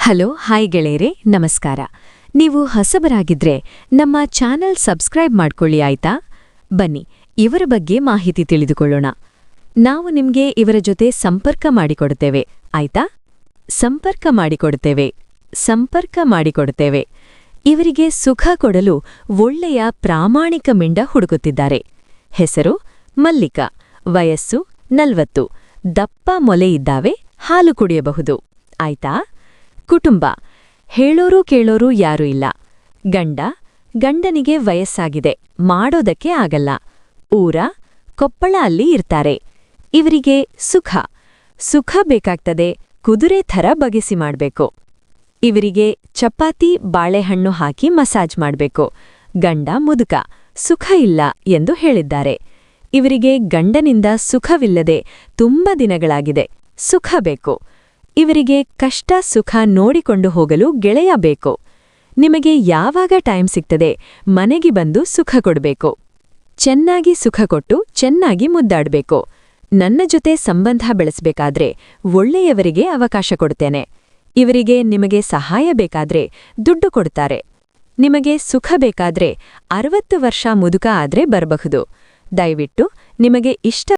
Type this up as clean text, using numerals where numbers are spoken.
Hello hi ಗೆಳೆಯರೇ, ನಮಸ್ಕಾರ. ನೀವು ಹೊಸಬರಾಗಿದ್ರೆ ನಮ್ಮ ಚಾನೆಲ್ ಸಬ್ಸ್ಕ್ರೈಬ್ ಮಾಡ್ಕೊಳ್ಳಿ ಆಯ್ತಾ? ಬನ್ನಿ ಇವರ ಬಗ್ಗೆ ಮಾಹಿತಿ ತಿಳಿದುಕೊಳ್ಳೋಣ. ನಾವು ನಿಮ್ಗೆ ಇವರ ಜೊತೆ ಸಂಪರ್ಕ ಮಾಡಿಕೊಡುತ್ತೇವೆ ಆಯ್ತಾ? ಸಂಪರ್ಕ ಮಾಡಿಕೊಡುತ್ತೇವೆ. ಇವರಿಗೆ ಸುಖ ಕೊಡಲು ಒಳ್ಳೆಯ ಪ್ರಾಮಾಣಿಕ ಮಿಂಡ ಹುಡುಕುತ್ತಿದ್ದಾರೆ. ಹೆಸರು ಮಲ್ಲಿಕಾ. ವಯಸ್ಸು 40. ದಪ್ಪ ಮೊಲೆಯಿದ್ದಾವೆ, ಹಾಲು ಕುಡಿಯಬಹುದು ಆಯ್ತಾ? ಕುಟುಂಬ ಹೇಳೋರು ಕೇಳೋರು ಯಾರೂ ಇಲ್ಲ. ಗಂಡನಿಗೆ ವಯಸ್ಸಾಗಿದೆ, ಮಾಡೋದಕ್ಕೆ ಆಗಲ್ಲ. ಊರ ಕೊಪ್ಪಳ, ಅಲ್ಲಿ ಇರ್ತಾರೆ. ಇವರಿಗೆ ಸುಖ ಬೇಕಾಗ್ತದೆ, ಕುದುರೆ ಥರ ಬಗೆಸಿ ಮಾಡ್ಬೇಕು. ಇವರಿಗೆ ಚಪಾತಿ ಬಾಳೆಹಣ್ಣು ಹಾಕಿ ಮಸಾಜ್ ಮಾಡ್ಬೇಕು. ಗಂಡ ಮುದುಕ, ಸುಖ ಇಲ್ಲ ಎಂದು ಹೇಳಿದ್ದಾರೆ. ಇವರಿಗೆ ಗಂಡನಿಂದ ಸುಖವಿಲ್ಲದೆ ತುಂಬ ದಿನಗಳಾಗಿದೆ, ಸುಖ ಬೇಕು. ಇವರಿಗೆ ಕಷ್ಟ ಸುಖ ನೋಡಿಕೊಂಡು ಹೋಗಲು ಗೆಳೆಯ ಬೇಕು. ನಿಮಗೆ ಯಾವಾಗ ಟೈಮ್ ಸಿಗ್ತದೆ ಮನೆಗೆ ಬಂದು ಸುಖ ಕೊಡಬೇಕು. ಚೆನ್ನಾಗಿ ಸುಖ ಕೊಟ್ಟು ಚೆನ್ನಾಗಿ ಮುದ್ದಾಡಬೇಕು. ನನ್ನ ಜೊತೆ ಸಂಬಂಧ ಬೆಳೆಸಬೇಕಾದ್ರೆ ಒಳ್ಳೆಯವರಿಗೆ ಅವಕಾಶ ಕೊಡ್ತೇನೆ. ಇವರಿಗೆ ನಿಮಗೆ ಸಹಾಯ ಬೇಕಾದ್ರೆ ದುಡ್ಡು ಕೊಡ್ತಾರೆ. ನಿಮಗೆ ಸುಖ ಬೇಕಾದ್ರೆ 60 ವರ್ಷ ಮುದುಕ ಆದ್ರೆ ಬರಬಹುದು. ದಯವಿಟ್ಟು ನಿಮಗೆ ಇಷ್ಟ